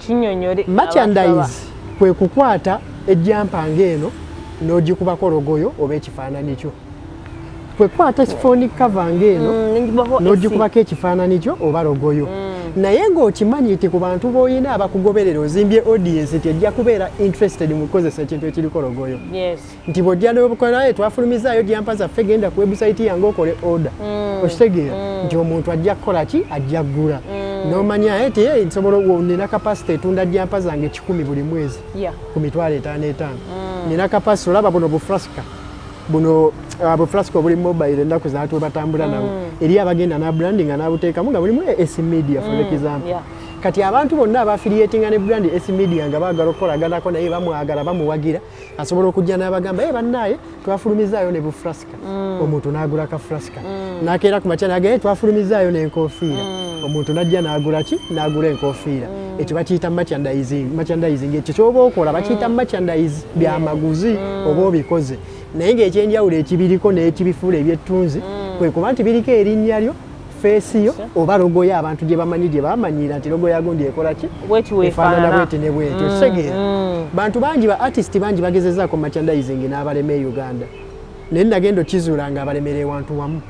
Kinyonyole merchandise kwe kukwata ejjampa ngeno n'ogikubako logoyo oba ekifaananyi kyo. Kwe kukwata phone cover ngeno n'ogikubako ekifaananyi kyo oba logoyo. Naye ng'okimanyi nti ku bantu b'oyina abakugoberera ozimbye audience nti ejja kubeera interested mu kukozesa ekintu ekiriko logoyo. Nti bw'ojja n'obukola naye twafulumizaayo jampa zaffe genda ku website yange okole order. Okitegeera nti omuntu ajja kukola ki ajja kugula. N'omanya nti nsobola nina capacity etunda jampa zange 10 buli mwezi ku mitwalo 55. Nina capacity olaba buno buflaska buno abuflaska buli mobile ennaku zaatu batambula nabo eri abagenda na branding anabuteekamu nga bulimu S media for example. Kati abantu bonna abaffiliatinga ne brand S media nga baagala okukolaganako naye bamwagala bamuwagira asobola okujja n'abagamba bannaaye twafulumizaayo ne buflaska. Omuntu n'agula ka flaska n'akeera ku makya n'agamba twafulumizaayo n'enkofiira. Omuntu n'ajja n'agula ki n'agula enkofiira. Ekyo bakiyita merchandising ekyo ky'oba okola bakiyita merchandise byamaguzi oba obikoze. Naye ng'ekyenjawulo ekibiriko n'ekibifuula ebyettunzi kwe kuba nti biriko erinnya lyo face yo oba logo ya abantu gye bamanyi gye bamanyira nti logo ya gundi ekola ki efaanana bweti ne bweti. Okitegera bantu bangi ba artist bangi bagezezzaako merchandising n'abaleme Uganda naye nagenda okizuula nga abalemerera wantu wamu.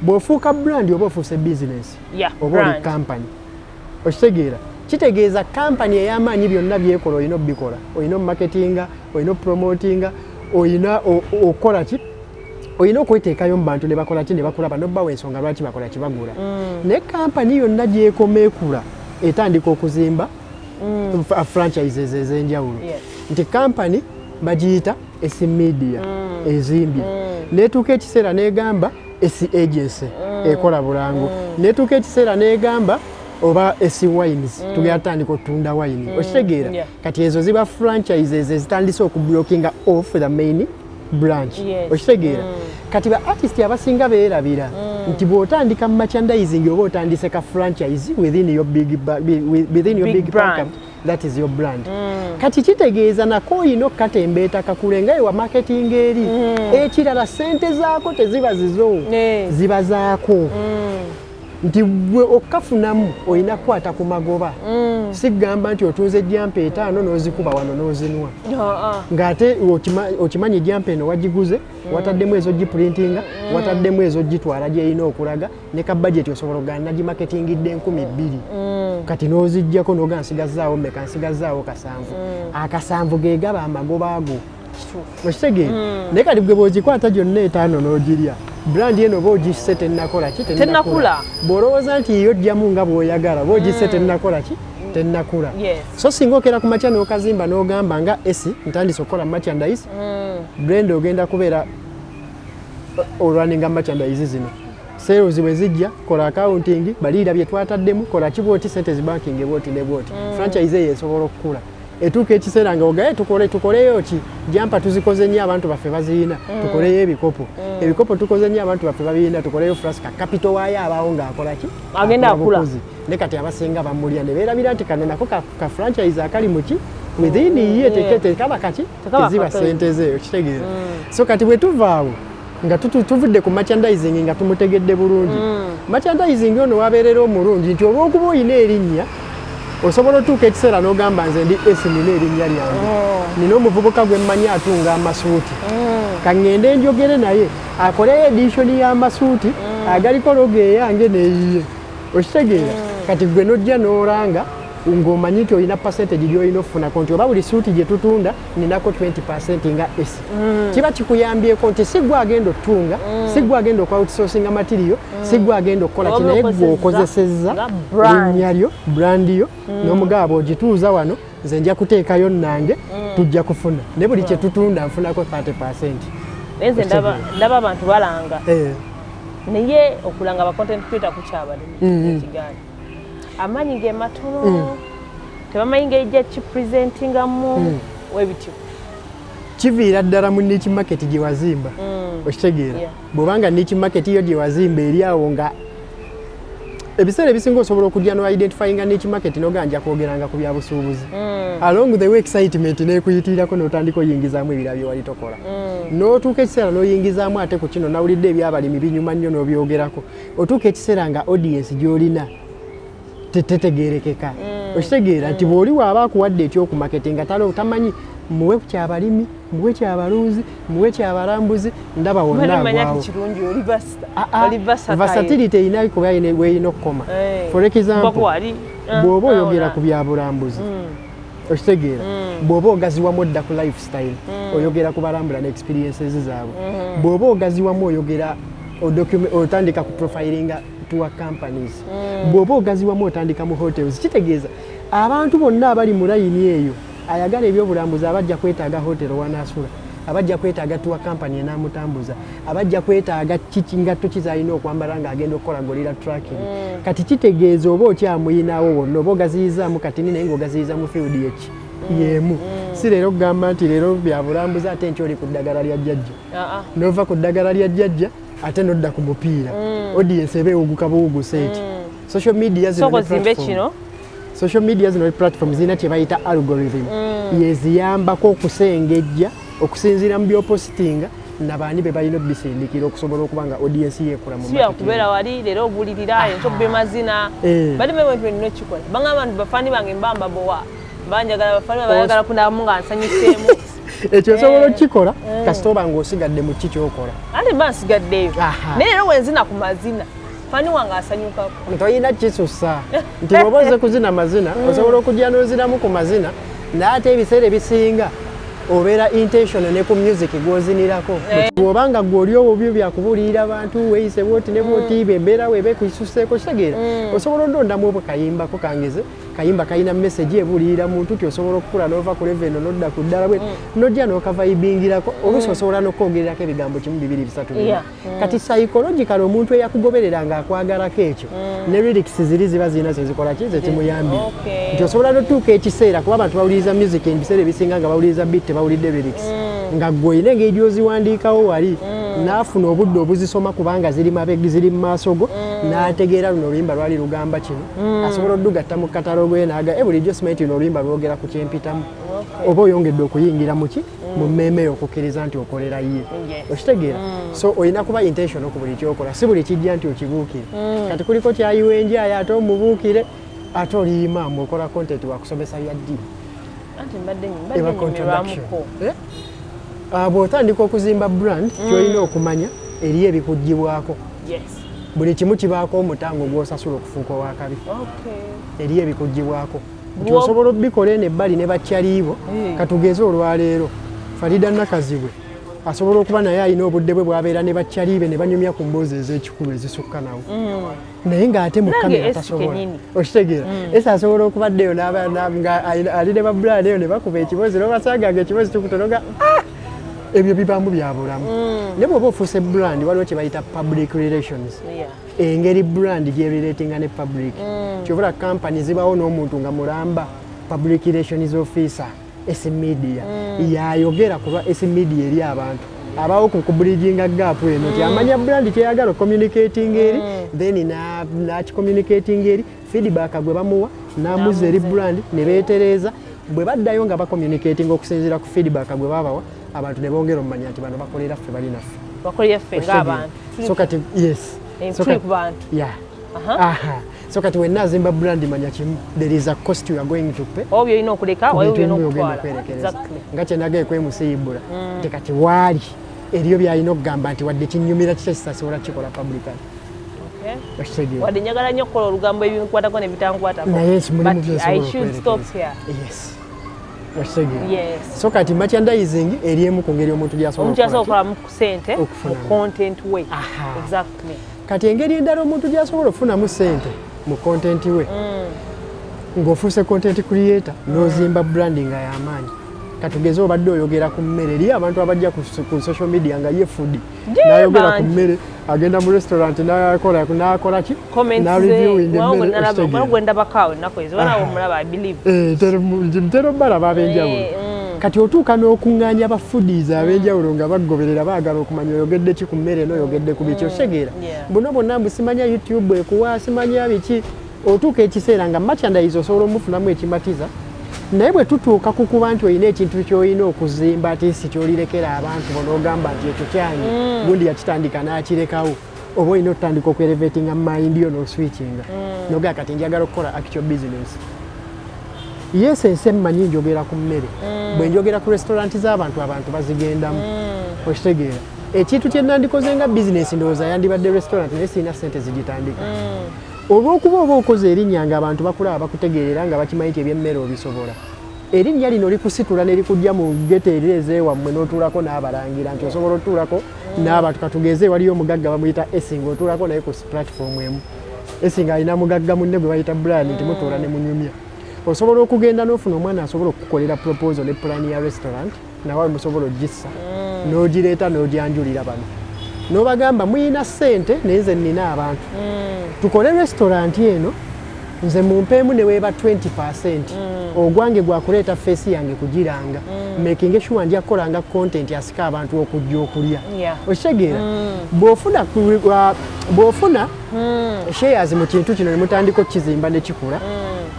Bw'ofuuka brand oba ofuuse business oba oli company okitegeera kitegeeza company ey'amaanyi byonna byekola olina obikola olina marketinga olina promotinga olina okola ki olina okweteekayo mu bantu ne bakola ki ne bakulaba n'obbawo ensonga lwaki bakola kibagula. Ne kampani yonna gy'ekomeekula etandika okuzimba franchises ez'enjawulo nti kampani bagiyita esi media ezimbye neetuuka ekiseera n'egamba esi agency ekola bulango neetuuka ekiseera n'egamba oba esi wines tugenda tutandika otunda wine. Okitegeera kati ezo ziba franchises ezitandise okublockinga off the main branch. Okitegeera kati ba artist abasinga beerabira nti bw'otandika merchandising oba otandise ka franchise within your big brand that is your brand. Kati kitegeeza nako olina okukatembeeta kakulenga ewa marketing eri ekirala sente zaako teziba zizo ziba zaako nti gwe okafunamu olina kukwata ku magoba. Sigamba nti otunze ejjampa 5 n'ozikuba wano n'ozinwa ng'ate okimanyi ejjampa eno wagiguze wataddemu ezo giprintinga wataddemu ezo gitwala gy'erina okulaga ne ka budget osobola ogana nagimarketingidde 2,000 kati n'ozijjako n'oga nsigazaawo mmeka nsigazaawo 7 akasanvu ge gaba amagoba ago. Okitegeera naye kati gwe bw'ogikwata gyonna 5 n'ogirya brand eno bw'ogisse tennakola ki tennakula bw'olowooza nti yojjamu nga bw'oyagala bw'ogisse tennakola ki tennakula. So singa okera ku makya n'okazimba n'ogamba nga esi ntandise okukola merchandise brand ogenda kubeera olwaninga merchandise zino sales bwe zijja kola accounting baliira bye twataddemu kola ki bw'oti sente zibanking bw'oti ne bw'oti franchise eyo esobola okukula etuuka ekiseera nga ogaye tukoleyo ki jampa tuzikoze nnyo abantu baffe baziyina tukoleyo ebikopo tukoze nnyo abantu baffe babiyina tukoleyo flaska capital waayo abaawo ng'akola ki agenda akula ne kati abasinga bamulya ne beerabira nti kano nako ka franchise akali mu ki within ye tekaba kaki teziba sente ze. Okitegeera so kati bwe tuvaawo nga tuvudde ku merchandising nga tumutegedde bulungi merchandising ono wabeerera omulungi nti olw'okuba olina erinnya osobola otuuka ekiseera n'ogamba nze ndi esi nina erinnya lyange nina omuvubuka gwe mmanyi atunga amasuuti kaŋŋende njogere naye akoleyo edishoni y'amasuuti agaliko logo eyange neeyiye. Okitegeera kati gwe nojja n'olanga ng'omanyi nti olina percentage gy'olina okufunako nti oba buli suuti gye tutunda ninako 20% nga esi kiba kikuyambyeko nti si gwe agenda otunga si gwe agenda okwoutsourcinga material si gwe agenda okukola ki naye gwe okozesezza linnya lyo brand yo n'omugabo ogituuza wano nze nja kuteekayo nange tujja kufuna ne buli kye tutunda nfunako 30%. Nze ndaba abantu balanga naye okulanga ba content creator kukyabadde ekigani amanyi ge matono tebamanyi ng'ejja kipresentingamu webityo kiviira ddala mu niche market gye wazimba. Okitegeera bw'obanga niche market yo gye wazimba eri awo nga ebiseera ebisinga osobola okujja no identifyinga niche market n'oganja kwogeranga ku byabusuubuzi along the way excitement n'ekuyitirirako n'otandika oyingizaamu ebirala bye wali tokola n'otuuka ekiseera n'oyingizaamu ate ku kino nawulidde ebyabalimi binyuma nnyo n'obyogerako otuuka ekiseera nga audience gy'olina tetegeerekeka okitegeera nti bw'oli waaba akuwadde ekyokumaketinga tamanyi muwe kyabalimi muwe kyabalunzi muwe kyabalambuzi ndaba wonna versatility erina kuba weerina okukoma for example bw'oba oyogera ku byabulambuzi okitegeera bw'oba ogaziwamu odda ku lifestyle oyogera ku balambula ne experiences zaabwe bw'oba ogaziwamu oyogera otandika ku profilinga tour companies bw'oba ogaziwamu otandika mu hotels kitegeeza abantu bonna abali mu layini eyo ayagala ebyobulambuzi abajja kwetaaga hotel wanasula abajja kwetaaga tour company enamutambuza abajja kwetaaga ngatto kizalina okwambala ng'agenda okukola golira tracking kati kitegeeza oba okyamuyinaawo wonna oba ogaziyizaamu kati naye ng'ogaziyiza mu field eki yemu si leero okugamba nti leero byabulambuzi ate nti oli ku ddagala lya jjajja n'ova ku ddagala lya jjajja ate nodda ku mupiira audience eba ewuguka buwuguse eti social media zino platforms zirina kye bayita algorithm yeziyambako okusengejja okusinziira mu byopositinga nabaani be balina obisindikira okusobola okuba nga audience yeekula mu kubeera wali leero obulirira entobbe mazina bali bebintu byenina ekikola banga abantu bafaani bange mbamba bowa banjagala bafaani bayagala kundamu nga nsanyuseemu ekyo osobola okukikola kasita oba ng'osigadde mu kikyokola ate mba nsigaddeyo naye leero wenzina ku mazina fani wange asanyukako toyina kisusa nti bw'oba oze kuzina mazina osobola okujja n'ozinamu ku mazina naye ate ebiseera ebisinga obeera intentional ne ku music gwozinirako bw'oba nga gw'oli obubyo byakubuulirira abantu weeyise bwoti ne bwotiiba embeera weebe kuyisuseeko kitegeera osobola odondamu obwe kayimbako kangeze kayimba kalina message ebuulirira muntu ti osobola okukula n'ova ku level n'odda ku ddala bwe n'ojja n'okavayibingirako oluusi osobola n'okwogererako ebigambo 1 2 3 kati psychological omuntu eyakugoberera ng'akwagalako ekyo ne lyrics ziri ziba zirina zezikola ki zekimuyambira nti osobola n'otuuka ekiseera kuba abantu bawuliriza music ebiseera ebisinga nga bawuliriza beat tebawulidde lyrics nga ggwe olina engeri oziwandiikawo wali n'afuna obudde obuzisoma kubanga ziri mu maaso go n'ategeera luno oluyimba lwali lugamba kino asobola oddugatta mu katalogo ye n'aga bulijjo simanyi ti luno oluyimba lwogera ku kyempitamu oba oyongedde okuyingira mu ki mu mmeeme eyo okukkiriza nti okolera ye okitegeera so olina kuba intentional ku buli kyokola si buli kijja nti okibuukire kati kuliko kyayiwa enjaayo ate omubuukire ate oli imaamu okola content wakusomesa bya ddiini eba contradiction bw'otandika okuzimba brand kyolina okumanya eriyo ebikuggyibwako buli kimu kibaako omutango gw'osasula okufuuka owakabi eriyo ebikuggyibwako nti osobola obikola eno ebbali ne bakyaliibo katugeze olwaleero Farida Nakazibwe asobola okuba naye alina obudde bwe bwabeera ne bakyaliibe ne banyumya ku mboozi ez'ekikulu ezisukka nawo naye ng'ate mu kamera tasobola okitegeera ese asobola okubaddeyo ali ne babrand eyo ne bakuba ekiboozi n'obasanganga ekiboozi kikutonoga ebyo bibaamu bya bulamu ne bw'oba ofuuse brand waliwo kye bayita public relations engeri brand gyerelatinga ne public kyobula company zibawo n'omuntu nga mulamba public relations officer media yayogera kuba media eri abantu abawo ku bridging gap eno kyamanya brand kyeyagala communicating eri then na communicating eri feedback gwe bamuwa namuza eri brand ne beetereza bwe baddayo nga ba communicating okusinziira ku feedback gwe babawa abantu ne bongera omanya nti bano bakolera ffe bali naffe bakolera ffe ng'abantu so kati yes so kati bantu so kati wenna azimba brand manya kimu there is a cost you are going to pay obyo olina okuleka oyo olina okutwala nga kyenagaye kwemusiibula nti kati waali eriyo byalina okugamba nti wadde kinyumira kiki kisasobola kikola publican wadde njagala nnyo okukola olugambo ebinkwatako nebitankwatako naye kimulimu so kati merchandising eri emu ku ngeri omuntu gy'asobola okukolamu ku sente mu content we exactly kati engeri endala omuntu gy'asobola okufunamu sente mu content we ng'ofuuse content creator n'ozimba branding nga y'amaanyi katugeze obadde oyogera ku mmere eriyo abantu abajja ku social media nga ye food n'ayogera ku mmere agenda mu restaurant n'akola ki ntero balaba ab'enjawulo kati otuuka n'okuŋŋaanya abafoodies ab'enjawulo nga bagoberera baagala okumanya oyogedde ki ku mmere n'oyogedde ku biki otegeera buno bonna mbu simanya YouTube ekuwa simanya biki otuuka ekiseera nga merchandise osobola omufunamu ekimatiza naye bwe tutuuka kukuba nti olina ekintu ky'olina okuzimba ate si ky'olirekera abantu bonaogamba nti ekyo kyanyi gundi yakitandika n'akirekawo oba olina otutandika okwerevetinga mind yo n'oswitchinga nogaa kati njagala okukola actual business yes ensemmanyi njogera ku mmere bwe njogera ku restaurant z'abantu bazigendamu okitegeera ekintu kye nandikoze nga bizinesi ndowooza yandibadde restaurant naye sirina ssente zigitandika olw'okuba oba okoze erinnya nga abantu bakulaba bakutegeerera nga bakimanyi nti ebyemmere obisobola erinnya lino likusitula ne likujja mu geteereza ewammwe n'otuulako n'abalangira nti osobola otuulako n'abantu katugeze waliyo omugagga bamuyita esinga otuulako naye ku platform emu esinga alina mugagga munne gwe bayita Brian nti mutuula ne munyumya osobola okugenda n'ofuna omwana asobola okukukolera proposal ne plan ya restaurant nawe musobola ogissa n'ogireeta n'ogyanjulira bano n'obagamba muyina ssente naye nze nnina abantu tukole restaurant eno nze mumpeemu ne weeba 20% ogwange gwakuleeta feesi yange kugiranga making sure ndi akolanga content asika abantu okujja okulya okitegeera bw'ofuna shares mu kintu kino ne mutandika okukizimba ne kikula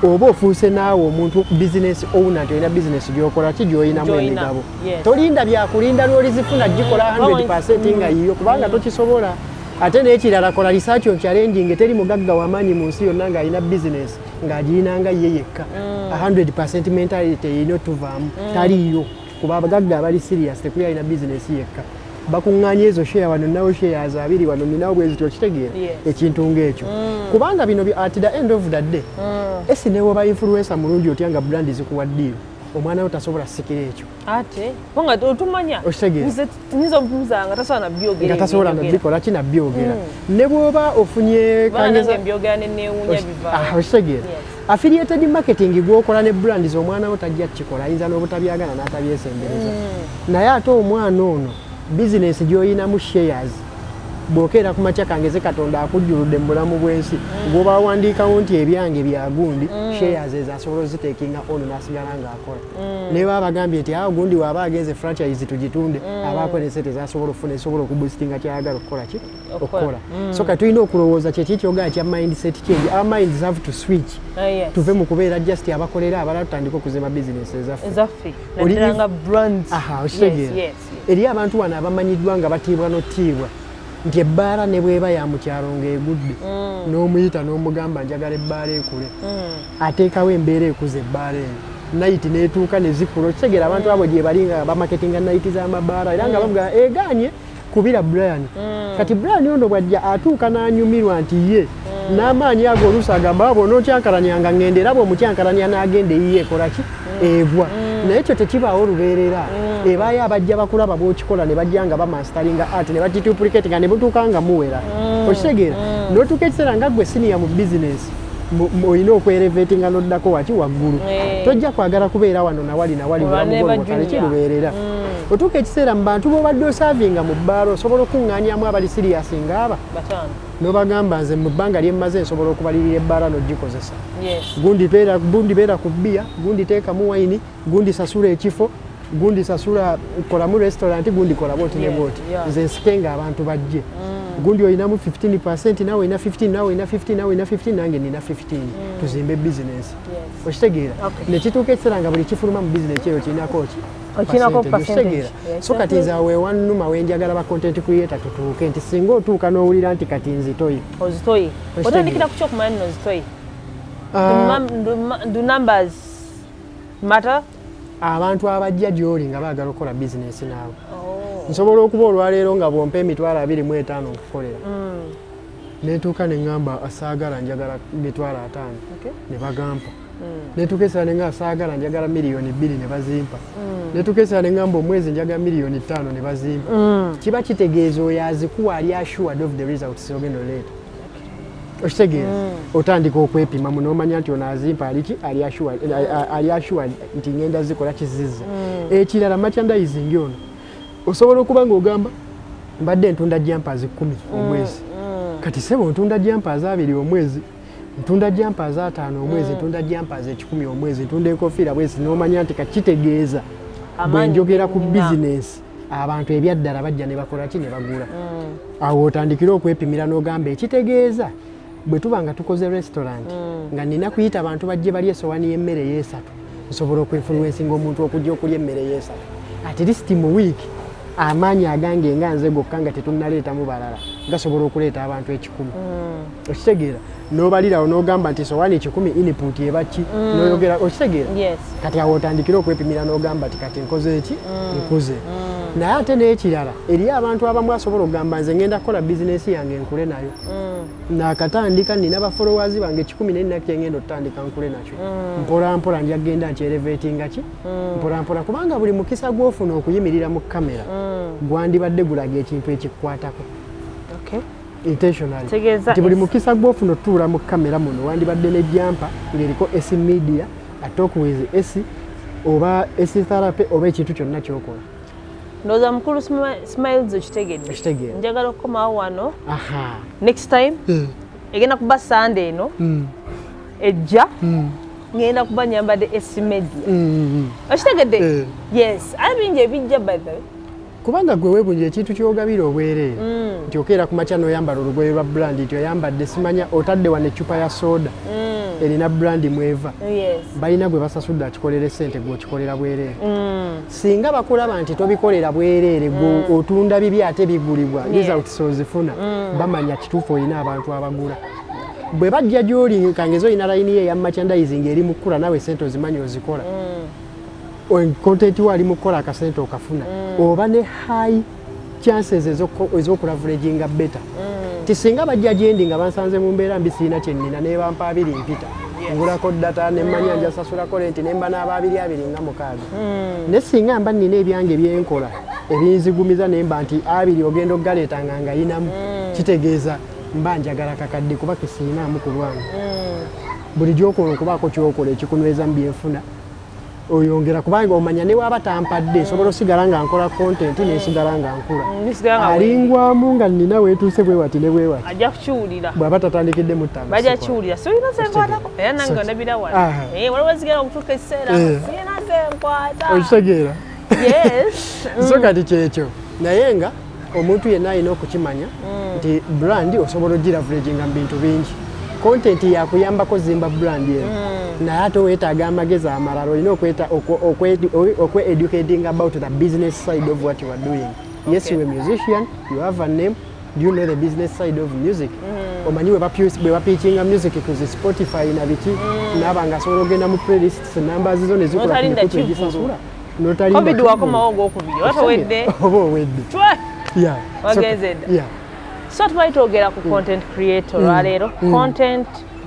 oba ofuuse naawe omuntu business owner nti olina business gy'okola ki gy'olinamu emigabo tolinda byakulinda lw'olizifuna gikola 100% nga yiyo kubanga tokisobola ate n'ekirala kola research on challenging teri mugagga w'amaanyi mu nsi yonna ng'alina business ng'agirinanga ye yekka 100% mentality erina otuvaamu taliyo kuba abagagga abali serious tekuli alina business yekka bakuŋŋaanya ezo share wano nawo shares abiri wano ninawo bwe zityo okitegeera ekintu ng'ekyo kubanga bino at the end of the day esi ne woba influencer mulungi otya nga brand zikuwa ddiiro omwana we tasobola sikira ekyo ate bonga otumanya nizo mpuzanga tasobola nabyogera nga tasobola nabikola ki nabyogera ne bw'oba ofunye kangeza mbyogera nenewunya biva okitegeera affiliated marketing gw'okola ne brands omwana we tajja kukikola ayinza n'obutabyagala n'atabyesembereza naye ate omwana ono business gy'olinamu shares bw'okeera ku makya kangeze Katonda akujjuludde mu bulamu bw'ensi ng'oba wawandiikawo nti ebyange byagundi shares ezo asobola oziteekinga ono n'asigala ng'akola naye baba bagambye nti awo gundi waaba agenze franchise tugitunde abaako n'ensente zasobola okufuna esobola okuboostinga kyayagala okukola ki okukola so kati tulina okulowooza kyeki kyogala kya mindset change our minds have to switch tuve mu kubeera just abakolera abalala tutandika okuzimba business ezaffe naddala nga brands okitegeera eri abantu wano abamanyiddwa nga batiibwa n'ottiibwa nti ebbaala ne bw'eba ya mu kyalo ng'egudde n'omuyita n'omugamba njagala ebbaala ekule ateekawo embeera ekuza ebbaala eyo nayiti n'etuuka ne zikula okitegeera abantu abo gye bali nga bamaketinga nayiti z'amabbaala era nga bamugaa egaanye kubira Brian kati Brian ono bw'ajja atuuka n'anyumirwa nti ye n'amaanyi ago oluusi agamba abo n'okyankalanyanga ngende era bw'omukyankalanya n'agenda eyiye ekola ki egwa naye ekyo tekibaawo olubeerera ebaayo abajja bakulaba bw'okikola ne bajja nga bamastaringa art ne bagituplicate nga ne butuuka nga muwera okitegeera n'otuuka ekiseera nga ggwe siniya mu business olina okwerevetinga n'oddako waki waggulu tojja kwagala kubeera wano nawali bulamu kirubeerera otuuka ekiseera mu bantu b'obadde osavinga mu bbaala osobola okuŋŋaanyamu abali siriyasi ngaaba n'obagamba nze mu bbanga lyemmaze nsobola okubalirira ebbaala n'ogikozesa gundi beera ku bbiya gundi teekamu wayini gundi sasula ekifo gundi sasula kolamu restaurant gundi kola bwoti ne bwoti nze nsike nga abantu bajje gundi olinamu 15% nawe olina 15 nawe olina 15 nawe olina 15 nange nina 15 tuzimbe business okitegeera nekituuka ekiseera nga buli kifuluma mu business eyo kirinako ki so kati nze awe wannuma wenjagala ba content creator tutuuke nti singa otuuka n'owulira nti kati nzitoyi ozitoyi otandikira ku kyokumanya nno ozitoyi do numbers matter abantu abajja gy'oli nga baagala okukola bizinesi naawe nsobola okuba olwaleero nga bwompa emitwalo 25 okukolera netuuka ne ŋŋamba asaagala njagala mitwalo 5 ne bagampa netuuka esaala ne ŋŋamba asaagala njagala miliyoni 2 ne bazimpa netuuka esaala ne ŋŋamba omwezi njagala miliyoni 5 ne bazimpa kiba kitegeeza oyo azikuwa ali assured of the results ogenda oleeta okitegeera otandika okwepima muno omanya nti ono azimpa aliki ali assured nti ngenda zikola kizizza ekirala merchandising ono osobola okuba ng'ogamba mbadde ntunda jumpers 10 omwezi kati sebo ntunda jumpers 2 omwezi ntunda jumpers 5 omwezi ntunda jumpers 10 omwezi ntunda enkofiira bwezi n'omanya nti kakitegeeza bwe njogera ku business abantu ebyaddala bajja ne bakola ki ne bagula awo otandikira okwepimira n'ogamba ekitegeeza bwe tuba nga tukoze restaurant nga nina kuyita abantu bajje bali esowani y'emmere y'esatu nsobola okwefunuwensinga omuntu okujja okulya emmere y'esatu at least mu week amaanyi agange nga nze gokka nga tetunnaleetamu balala gasobola okuleeta abantu 10 okitegeera n'obalirawo n'ogamba nti sowaani 10 input ebaki n'oyogera okitegeera kati awo otandikira okwepimira n'ogamba nti kati nkoze eki nkuze naye ate n'ekirala eri abantu abamu asobola okugamba nze ngenda kukola bizinesi yange nkule nayo nakatandika nina bafollowers bange 14 nakye ngenda otandika nkule nakyo mpola mpola njagenda nkyelevatinga ki mpola mpola kubanga buli mukisa gw'ofuna okuyimirira mu kamera gwandibadde gulaga ekintu ekikukwatako intentionally nti buli mukisa gw'ofuna otuula mu kamera muno wandibadde ne jampa ng'eriko esi media atokuweze esi oba esi therapy oba ekintu kyonna kyokola ndoza mukulu smiles okitegedde njagala okukomawo wano next time egenda kuba Sunday eno ejja ngenda kuba nyambadde esi media okitegedde yes abingi ebijja by the way kubanga gwe webunje ekintu kyogabira obwereere nti okeera ku makya n'oyambala olugoye lwa brand nti oyambadde simanya otadde wano eccupa ya soda erina brand mweva balina gwe basasudde akikolera sente gweokikolera bwereere singa bakulaba nti tobikolera bwereere gwe otunda bibi ate bigulibwa results ozifuna bamanya kituufu olina abantu abagula bwe bajja gy'oli kangezo olina layini ye ya merchandising eri mu kkula nawe sente ozimanyi ozikola content wali mukola akasente okafuna oba ne high chances ez'okulavuleginga better tisinga bajja gyendi nga bansanze mu mbeera mbi siina kyennina ne bampa abiri mpita ngulako data ne mmanya njasasulako lenti ne mba n'aba 2 nga 6 ne singa mba nnina ebyange byenkola ebinzigumiza ne mba nti 2 ogenda okugaleetanga nga yinamu kitegeeza mba njagala kakadde kuba kisiinaamu ku lwange buli gy'okola okubaako ky'okola ekikunyweza mu byenfuna oyongera kubanga omanya ne waba tampadde sobola osigala nga nkola content nesigala nga nkula alingwamu nga nina weetuuse bwe wati ne bwe wati ajja kukiwulira bw'aba tatandikidde mu ttamu bajja kiwulira solina zenkwatako era nange ndabira wala waliwo zigenda okutuuka ekiseera sirina zenkwata okitegeera yes so kati kyekyo naye nga omuntu yenna alina okukimanya nti brand osobola ogiravuleginga mu bintu bingi content yakuyambako zimba brand eno naye ate weetaaga amagezi amalala olina okwe-educating about the business side of what you are doing. Yes, you are a musician, you have a name, do you know the business side of music? Omanyi bwe bapiichinga music ku Spotify na biki naba nga asobola ogenda mu playlists numbers zo ne zikola ku mikutu egisasula COVID wakomawo ogwokubiri watawedde oba owedde wagenzedda so tubaali twogera ku content creator lwaleero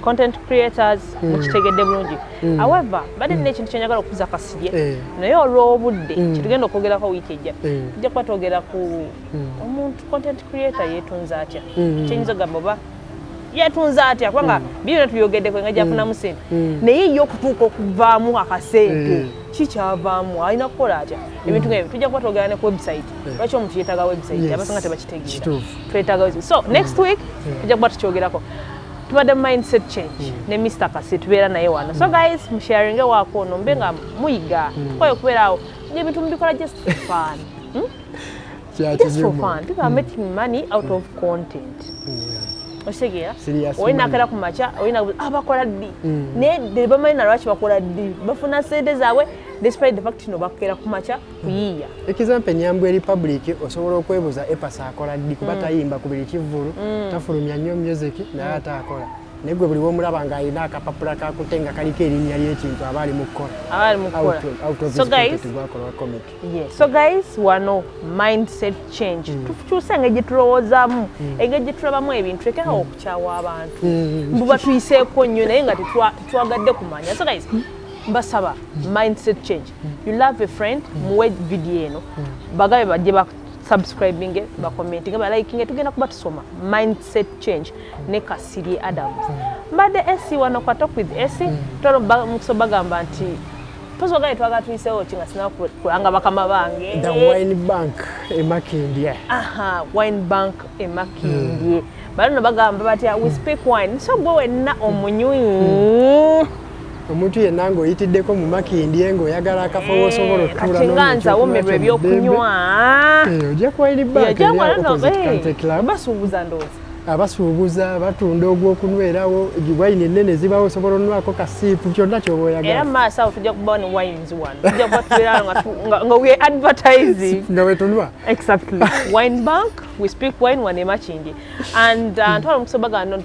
content creators mukitegedde bulungi however badde nina ekintu kyenjagala okuza Kasirye naye olw'obudde kitugenda okwogerako wiiki ejja tujja kuba twogera ku omuntu content creator yeetunza atya kyenyinza ogamba oba yeetunza atya kubanga byonna tubyogeddeku nga gyafunamu sente naye ye okutuuka okuvaamu akasente kikyavaamu alina kukola atya ebintu nga ebyo tujja kuba twogera ne ku website lwaki omuntu yeetaaga website abasinga tebakitegeera twetaaga website so next week tujja kuba tukyogerako tubadde mindset change ne Mr. Kasi tubeera naye wano so guys musharinge waako ono mbe nga muyiga tukoye okubeeraawo ebintu mubikola just for fun just for fun people are making money out of content osegera olina akera ku makya olina abakola ddi naye bamanyi na lwaki bakola ddi bafuna sente zaabwe despite the fact no bakera ku makya kuyiiya ekizampe nyambwe eri public osobola okwebuza epasa akola ddi kuba tayimba ku buli kivulu tafulumya nnyo music naye ate akola naye gwe buli womulaba nga alina akapapula kakutenga kaliko erinnya ly'ekintu aba ali mu kukola so guys wano mindset change tukyuse engeri gye tulowoozaamu engeri gye tulabamu ebintu lekerawo okukyawa abantu mbuba tuyiseeko nnyo naye nga tetwagadde kumanya so guys mbasaba mindset change you love a friend muwe video eno bagabe bajje subscribing bakomenting baliking tugenda kuba tusoma mindset change ne Kasirye Adams mbadde esi wano kwa talk with esi tolo mukusobagamba nti tozogaye twaga tuyisewo kinga sina kulanga bakama bange the wine bank emakindye wine bank emakindye bano bagamba bati we speak wine so gwe wenna omunywi omuntu yenna ng'oyitiddeko mu Makindye ng'oyagala akafo w'osobola otuula n'omukyala womebwa ebyokunywa ojja ku wine bank basuubuza ndowooza abasuubuza batunda ogw'okunywerawo wayini ennene zibawo osobola onnwako kasiipu kyonna ky'oba oyagala era maaso awo tujja kubawo ne wines wano tujja kuba tubeerawo nga we advertising nga wetunwa exactly wine bank we speak wine wane Makindye and ntwala mukusobagano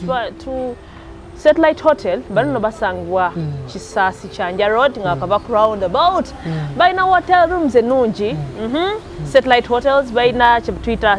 Satellite Hotel bano basangwa Kisasi Chanja Road nga kava roundabout baina hotel rooms enungi Satellite Hotels baina Twitter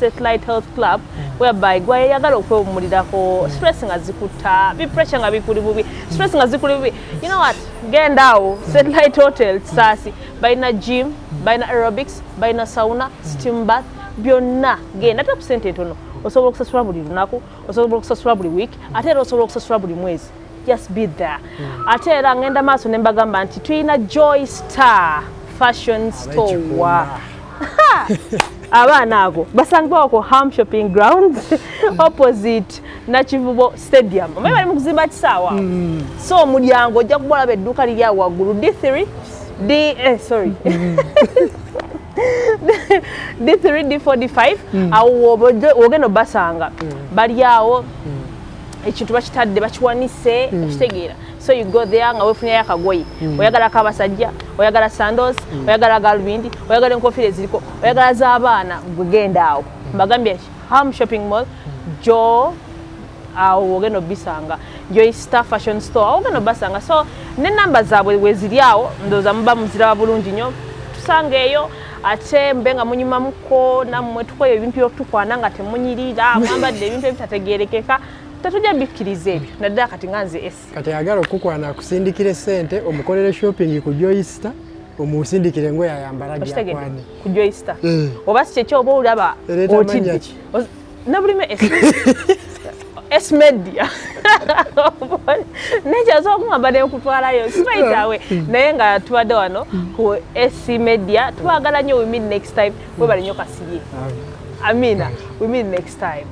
Satellite Health Club whereby gwa yagala okwewumulirako stress nga zikuta pressure nga bikuli bubi stress nga zikuli bubi you know what gendawo Satellite Hotel Kisasi baina gym baina aerobics baina sauna steam bath byonna genda ta kusente ntono osobola okusasula buli lunaku osobola okusasula buli week ate era osobola okusasula buli mwezi just be there ate era ngenda maaso ne mbagamba nti tulina Joy Star Fashion Store abaana ago basangibwa ko Ham Shopping Grounds opposite Nakivubo Stadium omanyi bali mu kuzimba kisaawa so omulyango ojja kubalabe edduuka liri awo waggulu D3 D3 D45 awo ogenda basanga bali awo ekintu bakitadde bakiwanise ekitegeera so you go there nga wefunya yakagoyi oyagala kabasajja oyagala sandals oyagala galbindi oyagala enkofira eziriko oyagala z'abaana gugenda awo mbagambye Ham Shopping Mall jo awo ogenda bisanga Joy Star Fashion Store ogenda basanga so ne namba zaabwe weziri awo ndoza muba muzira bulungi nnyo tusangeeyo ate mbenga munyuma muko nammwe tukoye ebintu byotukwana nga temunyirira mwambadde ebintu ebitategerekeka tatujja bikkiriza ebyo naddala kati nganze esi kati ayagala okukwana akusindikire sente omukolere shopping ku Joy Star omusindikire ngoye ayambala gyakwane ku Joy Star oba si kyekyo oba olaba otidde nabulime S media nekyaza okungamba nekutwalayo straight away naye nga tubadde wano ku S media twagala nnyo we meet next time webale nnyo Kasirye amina we meet next time